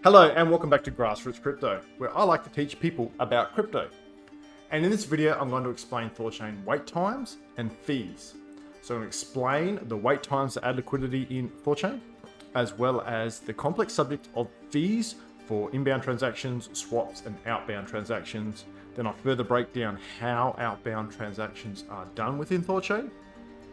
Hello and welcome back to Grassroots Crypto, where I like to teach people about crypto. And in this video, I'm going to explain THORChain wait times and fees. So I'm going to explain the wait times to add liquidity in THORChain, as well as the complex subject of fees for inbound transactions, swaps, and outbound transactions. Then I'll further break down how outbound transactions are done within THORChain.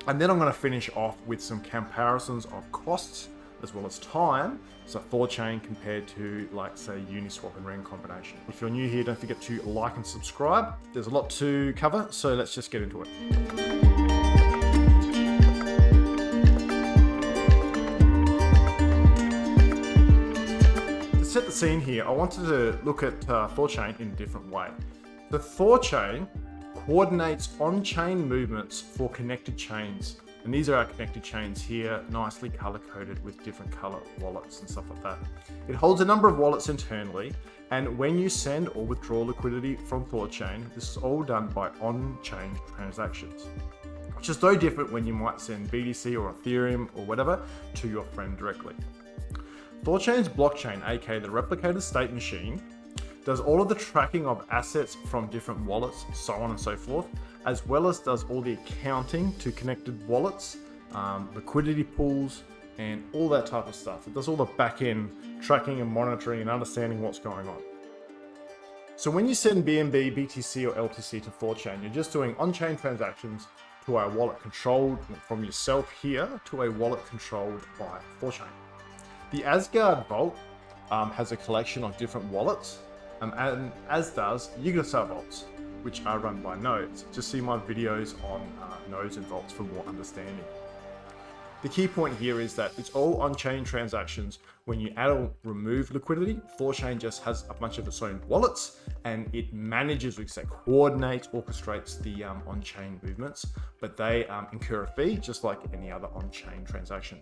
And then I'm going to finish off with some comparisons of costs as well as time, so THORChain compared to, like, say, Uniswap and Ring combination. If you're new here, don't forget to like and subscribe. There's a lot to cover, so let's just get into it. To set the scene here, I wanted to look at THORChain in a different way. The THORChain coordinates on-chain movements for connected chains. And these are our connected chains here, nicely color-coded with different color wallets and stuff like that. It holds a number of wallets internally, and when you send or withdraw liquidity from THORChain, this is all done by on-chain transactions, which is no different when you might send BTC or Ethereum or whatever to your friend directly. THORChain's blockchain, aka the replicated state machine, does all of the tracking of assets from different wallets, so on and so forth, as well as does all the accounting to connected wallets, liquidity pools, and all that type of stuff. It does all the back-end tracking and monitoring and understanding what's going on. So when you send BNB, BTC, or LTC to THORChain, you're just doing on-chain transactions to a wallet controlled from yourself here to a wallet controlled by THORChain. The Asgard Vault has a collection of different wallets, and as does Yugoslav vaults, which are run by nodes. Just see my videos on nodes and vaults for more understanding. The key point here is that it's all on-chain transactions. When you add or remove liquidity, THORChain just has a bunch of its own wallets, and it manages, we say, coordinates, orchestrates the on-chain movements, but they incur a fee just like any other on-chain transaction.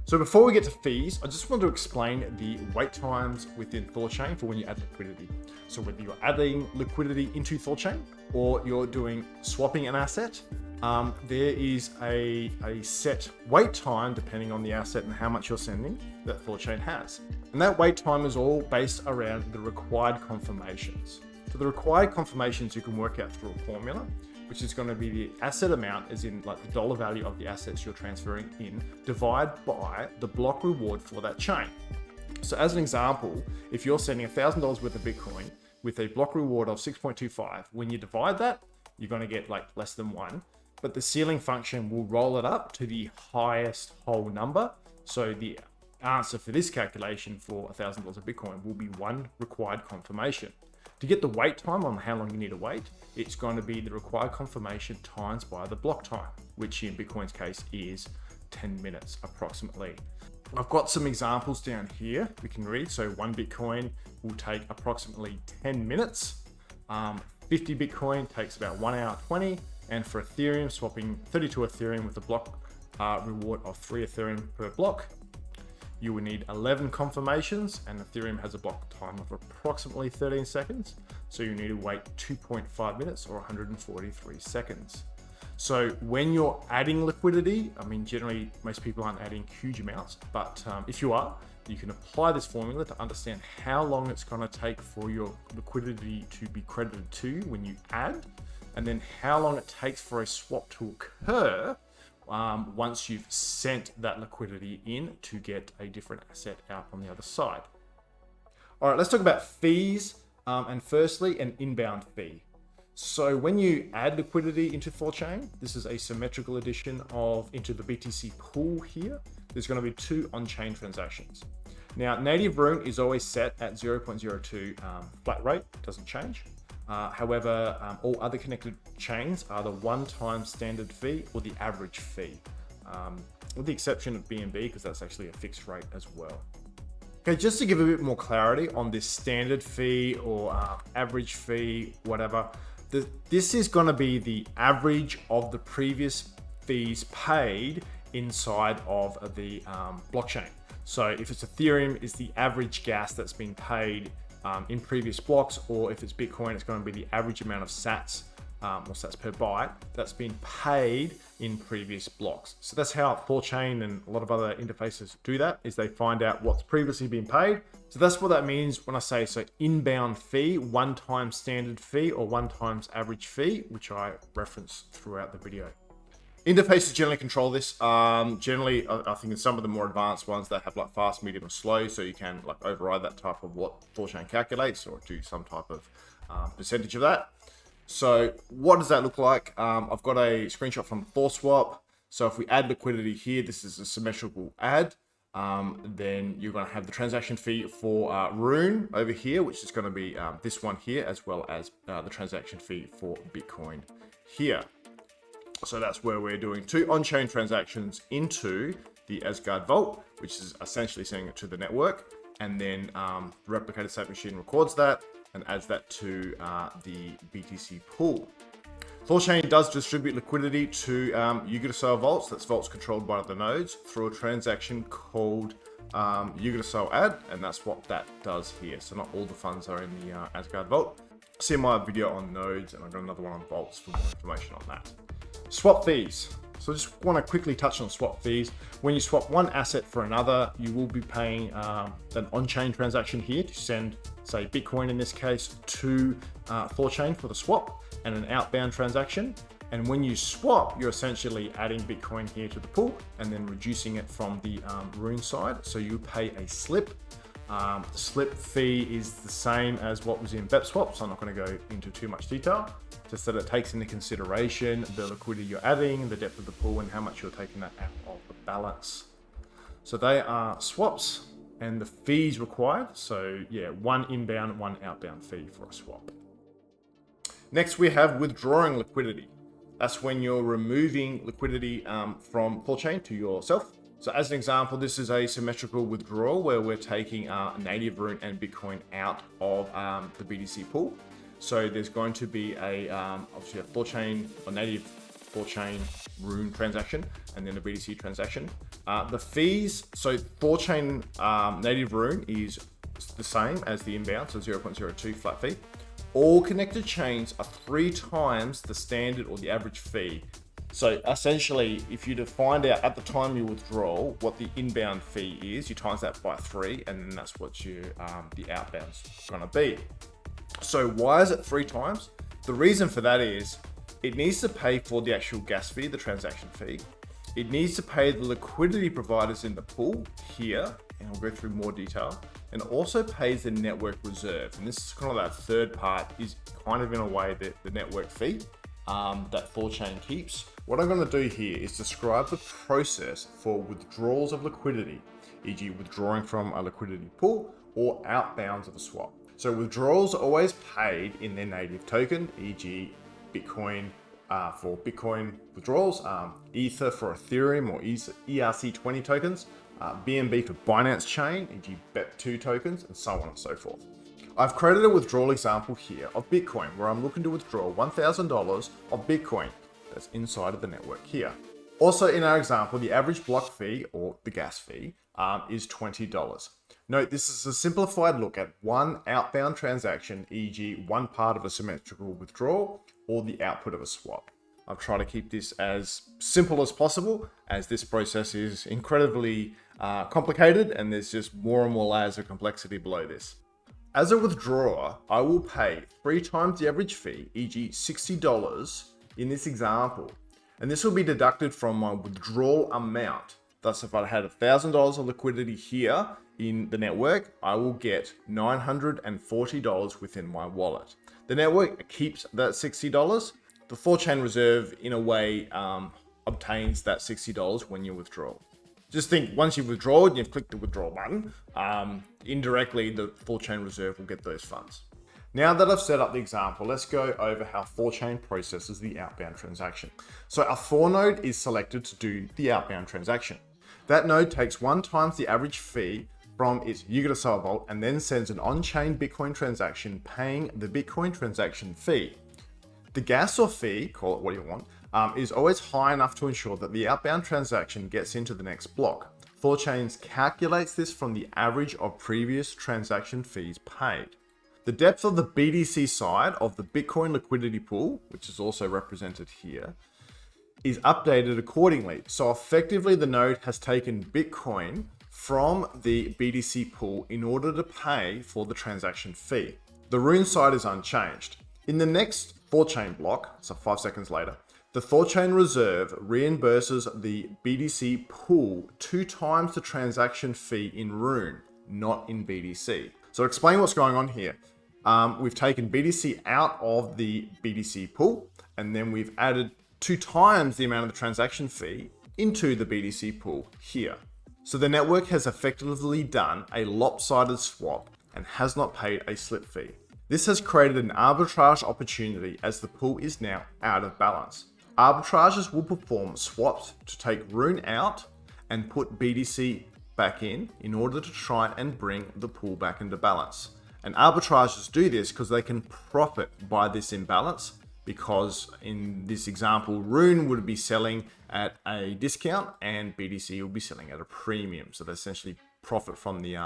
So before we get to fees, I just want to explain the wait times within THORChain for when you add liquidity. So whether you're adding liquidity into THORChain or you're doing swapping an asset, there is a set wait time depending on the asset and how much you're sending that THORChain has. And that wait time is all based around the required confirmations. So the required confirmations you can work out through a formula, which is going to be the asset amount, as in like the dollar value of the assets you're transferring in, divided by the block reward for that chain. So as an example, if you're sending $1,000 worth of Bitcoin with a block reward of 6.25, when you divide that, you're going to get like less than 1, but the ceiling function will roll it up to the highest whole number. So the answer for this calculation for $1,000 of Bitcoin will be 1 required confirmation. To get the wait time on how long you need to wait, it's going to be the required confirmation times by the block time, which in Bitcoin's case is 10 minutes approximately. I've got some examples down here we can read. So 1 Bitcoin will take approximately 10 minutes. 50 Bitcoin takes about 1 hour 20. And for Ethereum, swapping 32 Ethereum with a block reward of 3 Ethereum per block, you will need 11 confirmations, and Ethereum has a block time of approximately 13 seconds. So you need to wait 2.5 minutes or 143 seconds. So when you're adding liquidity, I mean, generally most people aren't adding huge amounts, but if you are, you can apply this formula to understand how long it's going to take for your liquidity to be credited to when you add, and then how long it takes for a swap to occur once you've sent that liquidity in to get a different asset out on the other side. All right, let's talk about fees, and firstly, an inbound fee. So when you add liquidity into THORChain, this is a symmetrical addition into the BTC pool here. There's going to be 2 on-chain transactions. Now, native room is always set at 0.02 flat rate, doesn't change. However, all other connected chains are the one-time standard fee or the average fee, with the exception of BNB, because that's actually a fixed rate as well. Okay, just to give a bit more clarity on this standard fee or average fee, whatever, this is going to be the average of the previous fees paid inside of the blockchain. So if it's Ethereum, it's the average gas that's been paid in previous blocks, or if it's Bitcoin, it's going to be the average amount of sats or sats per byte, that's been paid in previous blocks. So that's how THORChain and a lot of other interfaces do that, is they find out what's previously been paid. So that's what that means when I say, so inbound fee, 1 times standard fee or 1 times average fee, which I reference throughout the video. Interfaces generally control this. Generally, I think in some of the more advanced ones, they have like fast, medium, or slow, so you can like override that type of what THORChain calculates or do some type of percentage of that. So what does that look like? I've got a screenshot from THORSwap. So if we add liquidity here, this is a symmetrical add. Then you're going to have the transaction fee for Rune over here, which is going to be this one here, as well as the transaction fee for Bitcoin here. So that's where we're doing 2 on-chain transactions into the Asgard vault, which is essentially sending it to the network. And then the replicated state machine records that and adds that to the BTC pool. THORChain does distribute liquidity to Yggdrasil vaults. That's vaults controlled by the nodes through a transaction called Yggdrasil add. And that's what that does here. So not all the funds are in the Asgard vault. See my video on nodes, and I've got another one on vaults for more information on that. Swap fees. So I just want to quickly touch on swap fees. When you swap one asset for another, you will be paying an on-chain transaction here to send, say, Bitcoin in this case, to THORChain for the swap, and an outbound transaction. And when you swap, you're essentially adding Bitcoin here to the pool and then reducing it from the Rune side. So you pay a slip. The slip fee is the same as what was in BepSwap, so I'm not going to go into too much detail. Just that it takes into consideration the liquidity you're adding, the depth of the pool, and how much you're taking that out of the balance. So they are swaps and the fees required. So yeah, 1 inbound, 1 outbound fee for a swap. Next, we have withdrawing liquidity. That's when you're removing liquidity from THORChain to yourself. So as an example, this is a symmetrical withdrawal where we're taking native Rune and Bitcoin out of the BTC pool. So there's going to be obviously a THORChain or native THORChain Rune transaction, and then a BTC transaction. The fees, so THORChain native Rune is the same as the inbound, so 0.02 flat fee. All connected chains are 3 times the standard or the average fee. So essentially, if you find out at the time you withdraw what the inbound fee is, you times that by 3, and then that's what the outbound's gonna be. So why is it 3 times? The reason for that is it needs to pay for the actual gas fee, the transaction fee. It needs to pay the liquidity providers in the pool here, and I'll go through more detail, and also pays the network reserve. And this is kind of that third part, is kind of in a way the network fee that THORChain keeps. What I'm going to do here is describe the process for withdrawals of liquidity, e.g. withdrawing from a liquidity pool or outbounds of a swap. So withdrawals are always paid in their native token, e.g. Bitcoin for Bitcoin withdrawals, Ether for Ethereum or ERC20 tokens, BNB for Binance Chain, e.g. BEP2 tokens, and so on and so forth. I've created a withdrawal example here of Bitcoin where I'm looking to withdraw $1,000 of Bitcoin that's inside of the network here. Also in our example, the average block fee or the gas fee is $20. Note, this is a simplified look at one outbound transaction, e.g. one part of a symmetrical withdrawal or the output of a swap. I've tried to keep this as simple as possible, as this process is incredibly complicated and there's just more and more layers of complexity below this. As a withdrawer, I will pay 3 times the average fee, e.g. $60 in this example, and this will be deducted from my withdrawal amount. Thus, if I had $1,000 of liquidity here in the network, I will get $940 within my wallet. The network keeps that $60. The THORChain reserve, in a way, obtains that $60 when you withdraw. Just think, once you've withdrawn and you've clicked the withdrawal button, indirectly the THORChain reserve will get those funds. Now that I've set up the example, let's go over how THORChain processes the outbound transaction. So our Thor node is selected to do the outbound transaction. That node takes 1 times the average fee from its Yggdrasil vault and then sends an on-chain Bitcoin transaction paying the Bitcoin transaction fee. The gas or fee, call it what you want, is always high enough to ensure that the outbound transaction gets into the next block. THORChain calculates this from the average of previous transaction fees paid. The depth of the BTC side of the Bitcoin liquidity pool, which is also represented here, is updated accordingly. So effectively the node has taken Bitcoin from the BTC pool in order to pay for the transaction fee. The Rune side is unchanged. In the next THORChain block, so 5 seconds later, the THORChain reserve reimburses the BTC pool 2 times the transaction fee in Rune, not in BTC. So to explain what's going on here, we've taken BTC out of the BTC pool, and then we've added 2 times the amount of the transaction fee into the BTC pool here. So the network has effectively done a lopsided swap and has not paid a slip fee. This has created an arbitrage opportunity as the pool is now out of balance. Arbitragers will perform swaps to take Rune out and put BTC back in order to try and bring the pool back into balance. And arbitragers do this because they can profit by this imbalance, because in this example, Rune would be selling at a discount and BTC will be selling at a premium. So they essentially profit from the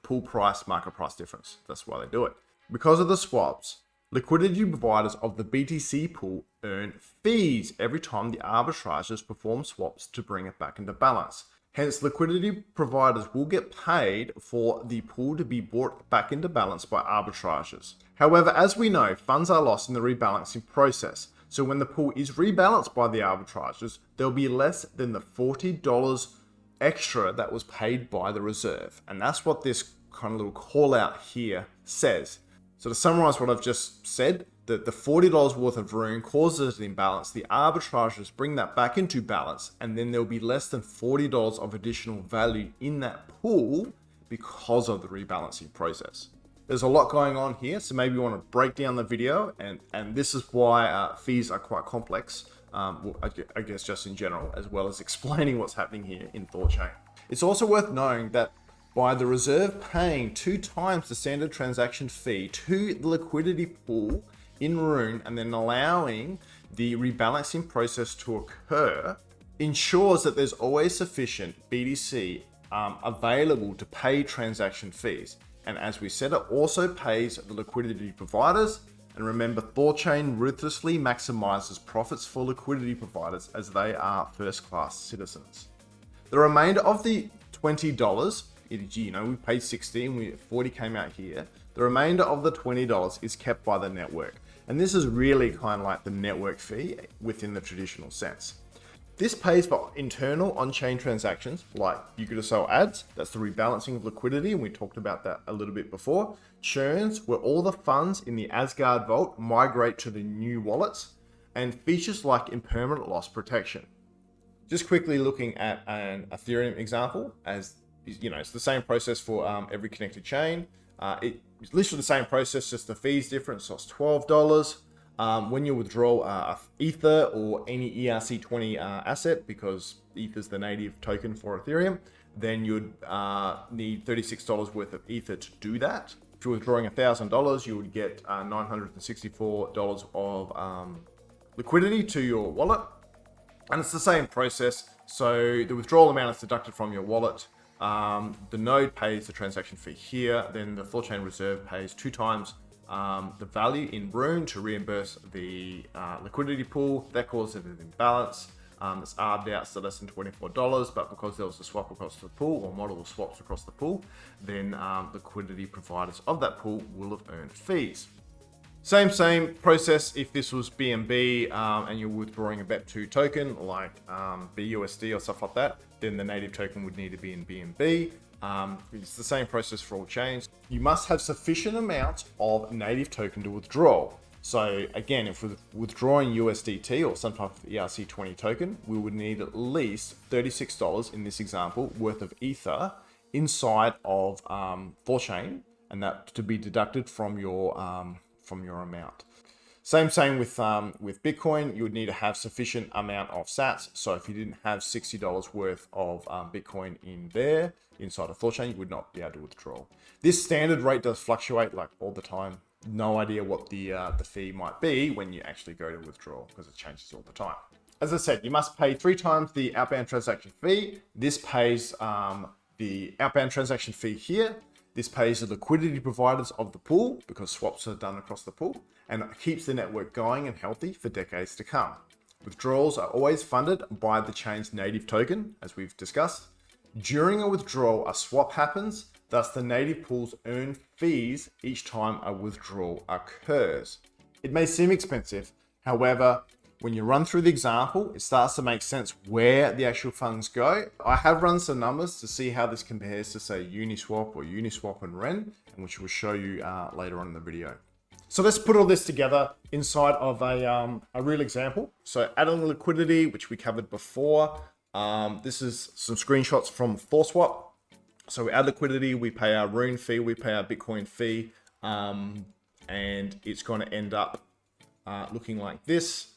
pool price, market price difference. That's why they do it. Because of the swaps, liquidity providers of the BTC pool earn fees every time the arbitragers perform swaps to bring it back into balance. Hence, liquidity providers will get paid for the pool to be brought back into balance by arbitragers. However, as we know, funds are lost in the rebalancing process. So when the pool is rebalanced by the arbitragers, there'll be less than the $40 extra that was paid by the reserve. And that's what this kind of little call out here says. So to summarize what I've just said, that the $40 worth of Rune causes an imbalance, the arbitragers bring that back into balance, and then there'll be less than $40 of additional value in that pool because of the rebalancing process. There's a lot going on here, so maybe you want to break down the video, and this is why fees are quite complex, I guess just in general, as well as explaining what's happening here in THORChain. It's also worth knowing that by the reserve paying 2 times the standard transaction fee to the liquidity pool in Rune and then allowing the rebalancing process to occur, ensures that there's always sufficient BTC available to pay transaction fees. And as we said, it also pays the liquidity providers. And remember, THORChain ruthlessly maximizes profits for liquidity providers as they are first-class citizens. The remainder of the $20, we paid 60 and 40 came out here. The remainder of the $20 is kept by the network. And this is really kind of like the network fee within the traditional sense. This pays for internal on-chain transactions like you could sell ads. That's the rebalancing of liquidity, and we talked about that a little bit before. Churns, where all the funds in the Asgard vault migrate to the new wallets, and features like impermanent loss protection. Just quickly looking at an Ethereum example, as it's the same process for every connected chain. It's literally the same process, just the fees different. So it's $12. When you withdraw Ether or any ERC20 asset, because Ether is the native token for Ethereum, then you'd need $36 worth of Ether to do that. If you're withdrawing $1,000, you would get $964 of liquidity to your wallet. And it's the same process. So the withdrawal amount is deducted from your wallet. The node pays the transaction fee here. Then the THORChain reserve pays 2 times the value in Rune to reimburse the liquidity pool. That causes an imbalance. It's arbed out to less than $24, but because there was a swap across the pool or multiple swaps across the pool, then liquidity providers of that pool will have earned fees. Same process if this was BNB and you're withdrawing a BEP2 token like BUSD or stuff like that, then the native token would need to be in BNB. It's the same process for all chains. You must have sufficient amount of native token to withdraw. So again, if we're withdrawing USDT or some type of ERC20 token, we would need at least $36 in this example worth of Ether inside of THORChain, and that to be deducted from your amount. Same with Bitcoin, you would need to have sufficient amount of sats. So if you didn't have $60 worth of Bitcoin in there inside of THORChain, you would not be able to withdraw. This standard rate does fluctuate like all the time. No idea what the fee might be when you actually go to withdraw, because it changes all the time. As I said, you must pay 3 times the outbound transaction fee. This pays the outbound transaction fee here. This pays the liquidity providers of the pool because swaps are done across the pool, and it keeps the network going and healthy for decades to come. Withdrawals are always funded by the chain's native token, as we've discussed. During a withdrawal, a swap happens, thus the native pools earn fees each time a withdrawal occurs. It may seem expensive, however, when you run through the example, it starts to make sense where the actual funds go. I have run some numbers to see how this compares to, say, Uniswap or Uniswap and Ren, which we'll show you later on in the video. So let's put all this together inside of a real example. So adding liquidity, which we covered before. This is some screenshots from THORSwap. So we add liquidity, we pay our Rune fee, we pay our Bitcoin fee, and it's going to end up looking like this,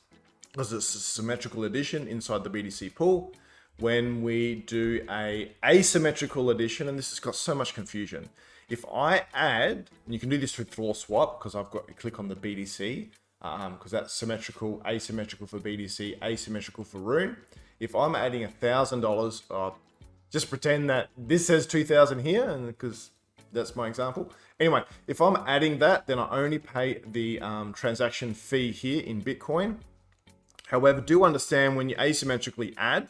because it's a symmetrical addition inside the BTC pool. When we do a asymmetrical addition, and this has got so much confusion. If I add, and you can do this through THORSwap, because I've got to click on the BTC, because that's symmetrical, asymmetrical for BTC, asymmetrical for Rune. If I'm adding $1,000, just pretend that this says 2,000 here, and because that's my example. Anyway, if I'm adding that, then I only pay the transaction fee here in Bitcoin. However, do understand when you asymmetrically add,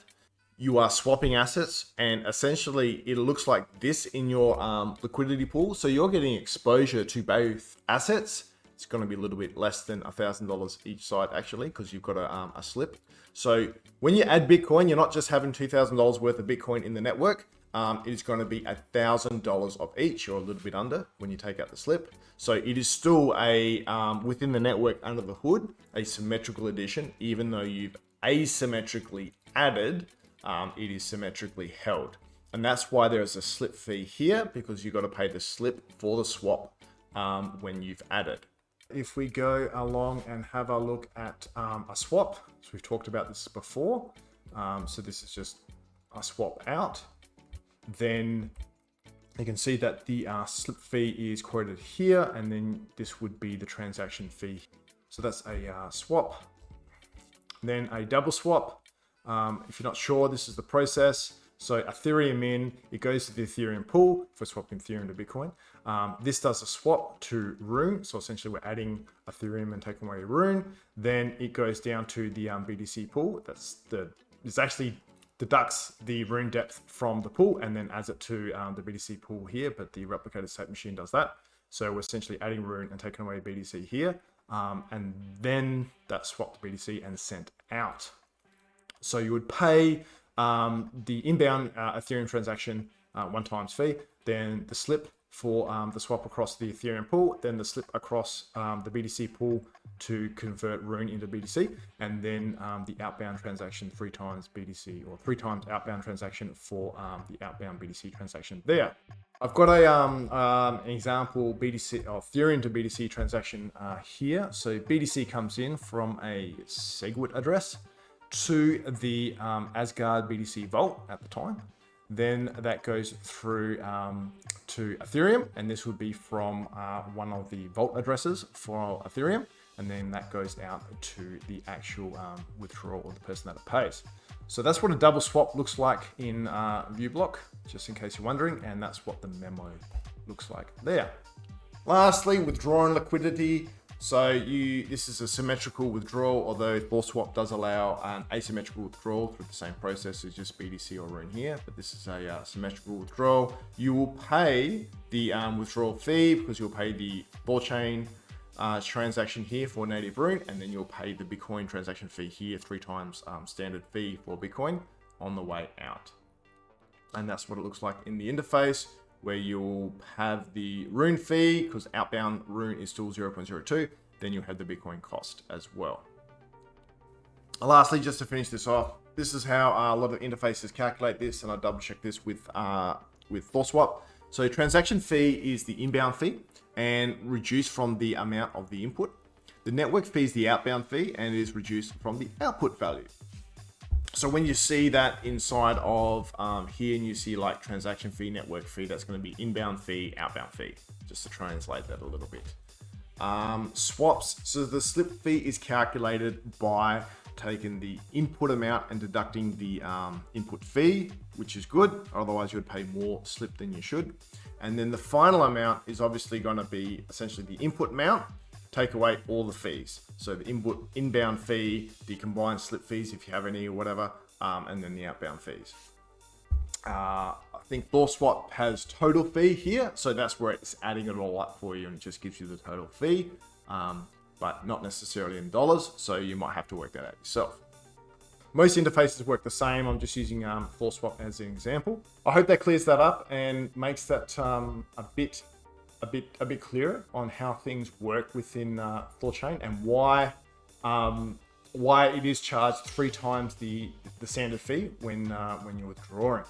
you are swapping assets, and essentially it looks like this in your liquidity pool. So you're getting exposure to both assets. It's going to be a little bit less than $1,000 each side actually, because you've got a slip. So when you add Bitcoin, you're not just having $2,000 worth of Bitcoin in the network. It is going to be $1,000 of each, or a little bit under when you take out the slip. So it is still a within the network under the hood, a symmetrical addition. Even though you've asymmetrically added, it is symmetrically held, and that's why there is a slip fee here, because you've got to pay the slip for the swap when you've added. If we go along and have a look at a swap, so we've talked about this before. So this is just a swap out. Then you can see that the slip fee is quoted here, and then this would be the transaction fee. So that's a swap. Then a double swap. If you're not sure, this is the process. So Ethereum in, it goes to the Ethereum pool for swapping Ethereum to Bitcoin. This does a swap to Rune. So essentially we're adding Ethereum and taking away Rune. Then it goes down to the BTC pool. This actually deducts the Rune depth from the pool and then adds it to the BTC pool here, but the replicated state machine does that. So we're essentially adding Rune and taking away BTC here. And then that's swapped to BTC and sent out. So you would pay the inbound Ethereum transaction one-time fee, then the slip for the swap across the Ethereum pool, then the slip across the BTC pool to convert Rune into BTC, and then the outbound transaction 3 times BTC, or 3 times outbound transaction for the outbound BTC transaction there. I've got an example BTC or Ethereum to BTC transaction here. So BTC comes in from a SegWit address to the Asgard BTC vault at the time. Then that goes through to Ethereum, and this would be from one of the vault addresses for Ethereum, and then that goes out to the actual withdrawal of the person that it pays. So that's what a double swap looks like in ViewBlock, just in case you're wondering, and that's what the memo looks like there. Lastly, withdrawing liquidity. So this is a symmetrical withdrawal, although THORSwap does allow an asymmetrical withdrawal through the same process as just BTC or Rune here, but this is a symmetrical withdrawal. You will pay the withdrawal fee because you'll pay the THORChain transaction here for native Rune, and then you'll pay the Bitcoin transaction fee here 3 times standard fee for Bitcoin on the way out. And that's what it looks like in the interface, where you'll have the Rune fee, because outbound Rune is still 0.02, then you'll have the Bitcoin cost as well. Lastly, just to finish this off, this is how a lot of interfaces calculate this, and I double check this with THORSwap. So transaction fee is the inbound fee and reduced from the amount of the input. The network fee is the outbound fee and is reduced from the output value. So when you see that inside of here, and you see like transaction fee, network fee, that's going to be inbound fee, outbound fee, just to translate that a little bit. Swaps, so the slip fee is calculated by taking the input amount and deducting the input fee, which is good. Otherwise you would pay more slip than you should. And then the final amount is obviously going to be essentially the input amount, take away all the fees. So the inbound fee, the combined slip fees, if you have any or whatever, and then the outbound fees. I think THORSwap has total fee here. So that's where it's adding it all up for you and it just gives you the total fee, but not necessarily in dollars. So you might have to work that out yourself. Most interfaces work the same. I'm just using THORSwap as an example. I hope that clears that up and makes that a bit clearer on how things work within THORChain and why it is charged 3 times the standard fee when you're withdrawing.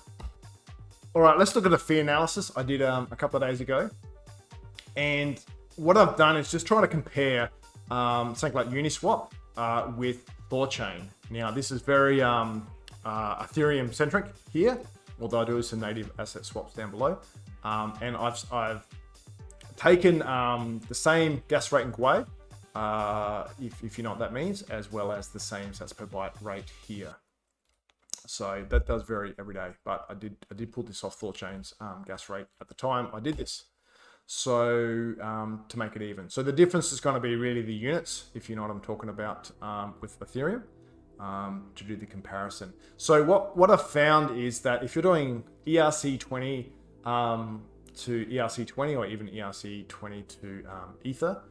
All right, let's look at a fee analysis I did a couple of days ago, and what I've done is just try to compare something like Uniswap with THORChain. Now, this is very Ethereum centric here, although I do some native asset swaps down below. And I've taken the same gas rate and Gwei, if you know what that means, as well as the same sats per byte rate here. So that does vary every day, but I did pull this off THORChain's gas rate at the time I did this. So to make it even. So the difference is going to be really the units, if you know what I'm talking about with Ethereum, to do the comparison. So what I've found is that if you're doing ERC20 to ERC20 or even ERC20 to Ether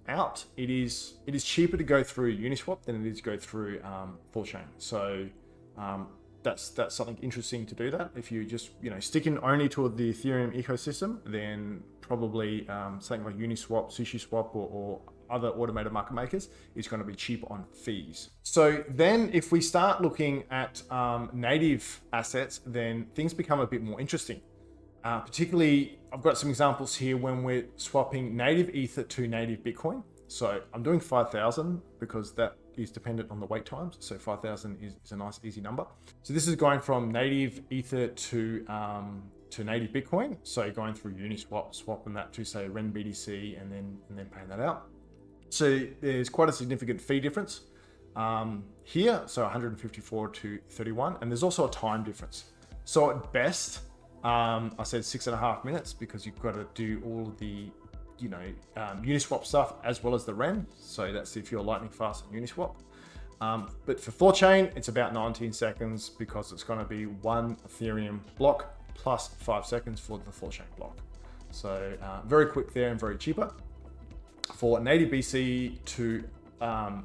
out, it is cheaper to go through Uniswap than it is to go through THORChain. So that's something interesting to do that. If you just sticking only to the Ethereum ecosystem, then probably something like Uniswap, SushiSwap, or other automated market makers is going to be cheap on fees. So then if we start looking at native assets, then things become a bit more interesting. Particularly, I've got some examples here when we're swapping native Ether to native Bitcoin. So I'm doing 5,000 because that is dependent on the wait times. So 5,000 is a nice easy number. So this is going from native Ether to native Bitcoin. So going through Uniswap, swapping that to say Ren BTC and then paying that out. So there's quite a significant fee difference here. So 154 to 31. And there's also a time difference. So at best, I said 6.5 minutes because you've got to do all of the Uniswap stuff as well as the Ren. So that's if you're lightning fast on Uniswap. But for THORChain, it's about 19 seconds because it's going to be 1 Ethereum block plus 5 seconds for the THORChain block. So very quick there and very cheaper. For native BC to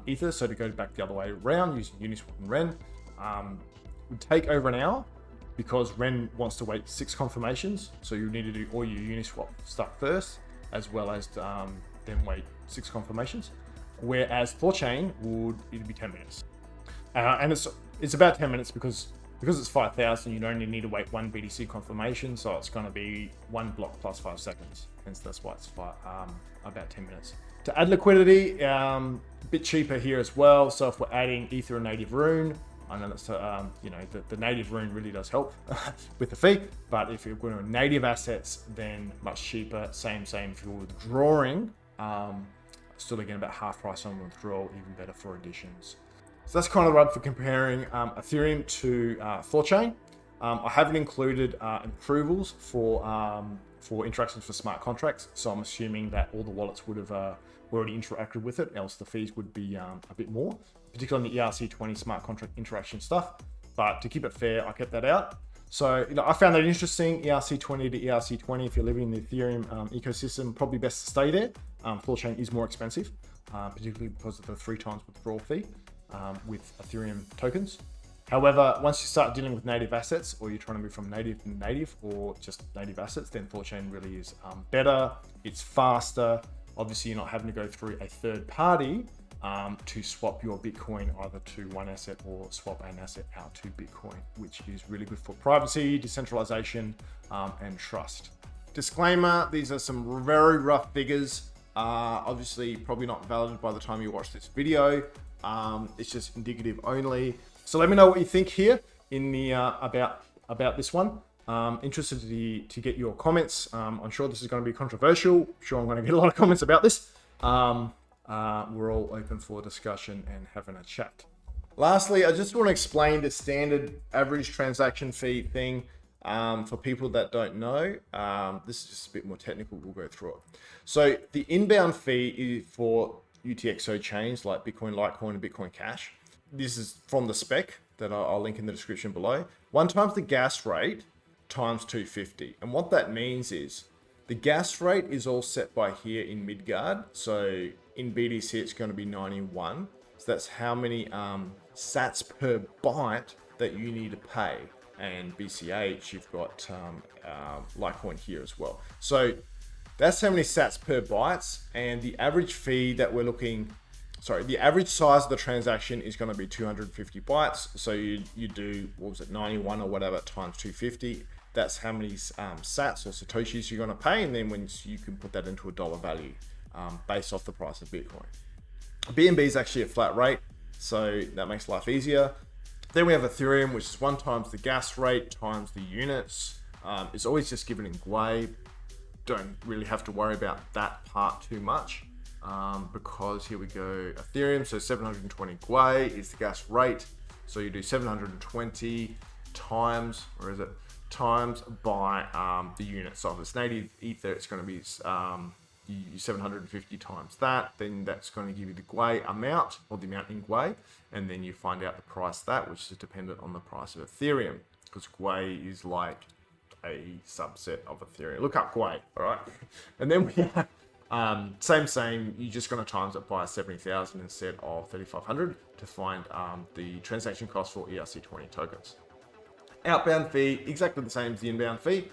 Ether, so to go back the other way around using Uniswap and Ren, would take over an hour because Ren wants to wait 6 confirmations. So you need to do all your Uniswap stuff first, as well as then wait 6 confirmations. Whereas THORChain it'd be 10 minutes. And it's about 10 minutes because it's 5,000, you only need to wait 1 BTC confirmation. So it's going to be 1 block plus 5 seconds. And so that's why it's about 10 minutes. To add liquidity, a bit cheaper here as well. So if we're adding Ether and native Rune, I know that's the native Rune really does help with the fee, but if you're going to native assets, then much cheaper. Same. If you're withdrawing, still again about half price on withdrawal, even better for additions. So that's kind of the rub for comparing Ethereum to THORChain. I haven't included approvals for interactions for smart contracts, so I'm assuming that all the wallets would have already interacted with it, else the fees would be a bit more, particularly on the ERC20 smart contract interaction stuff. But to keep it fair, I kept that out. So I found that interesting. ERC20 to ERC20, if you're living in the Ethereum ecosystem, probably best to stay there. THORChain is more expensive, particularly because of the 3 times withdrawal fee with Ethereum tokens. However, once you start dealing with native assets, or you're trying to move from native to native, or just native assets, then THORChain really is better. It's faster. Obviously, you're not having to go through a third party to swap your Bitcoin either to one asset or swap an asset out to Bitcoin, which is really good for privacy, decentralization, and trust. Disclaimer, these are some very rough figures. Obviously, probably not valid by the time you watch this video. It's just indicative only. So let me know what you think here in the about this one. Interested to get your comments. I'm sure this is going to be controversial. I'm sure I'm going to get a lot of comments about this. We're all open for discussion and having a chat. Lastly, I just want to explain the standard average transaction fee thing. For people that don't know, this is just a bit more technical. We'll go through it. So the inbound fee is for UTXO chains like Bitcoin, Litecoin, and Bitcoin Cash. This is from the spec that I'll link in the description below. 1 times the gas rate times 250. And what that means is the gas rate is all set by here in Midgard. So in BTC, it's going to be 91. So that's how many sats per byte that you need to pay. And BCH, you've got Litecoin here as well. So that's how many sats per bytes. And the average fee that we're looking, the average size of the transaction is going to be 250 bytes. So you do, 91 or whatever times 250. That's how many sats or satoshis you're going to pay. And then when you can put that into a dollar value based off the price of Bitcoin. BNB is actually a flat rate, so that makes life easier. Then we have Ethereum, which is 1 times the gas rate times the units. It's always just given in Gwei. Don't really have to worry about that part too much because here we go. Ethereum, so 720 Gwei is the gas rate. So you do 720 times, or is it times by the unit. So if it's native Ether, it's going to be 750 times that, then that's going to give you the Gwei amount, or the amount in Gwei, and then you find out the price of that, which is dependent on the price of Ethereum, because Gwei is like a subset of Ethereum. Look up Gwei, all right? And then we have same, you're just going to times it by 70,000 instead of 3,500 to find the transaction cost for ERC20 tokens. Outbound fee, exactly the same as the inbound fee,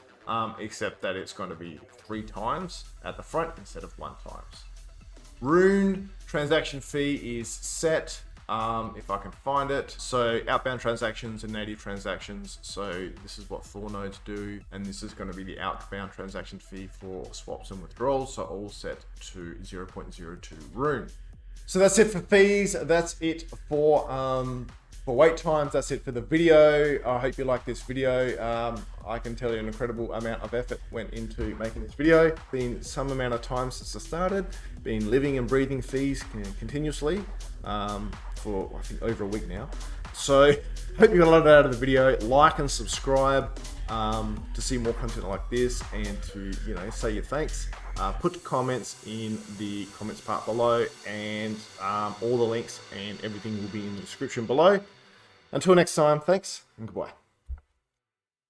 except that it's going to be 3 times at the front instead of 1 times. Rune transaction fee is set, if I can find it. So outbound transactions and native transactions. So this is what Thor nodes do. And this is going to be the outbound transaction fee for swaps and withdrawals. So all set to 0.02 Rune. So that's it for fees. That's it for wait times. That's it for the video. I hope you like this video. I can tell you an incredible amount of effort went into making this video. Been some amount of time since I started. Been living and breathing fees continuously for I think over a week now. So hope you got a lot out of the video. Like and subscribe to see more content like this, and to say your thanks. Put comments in the comments part below, and all the links and everything will be in the description below. Until next time, thanks and goodbye.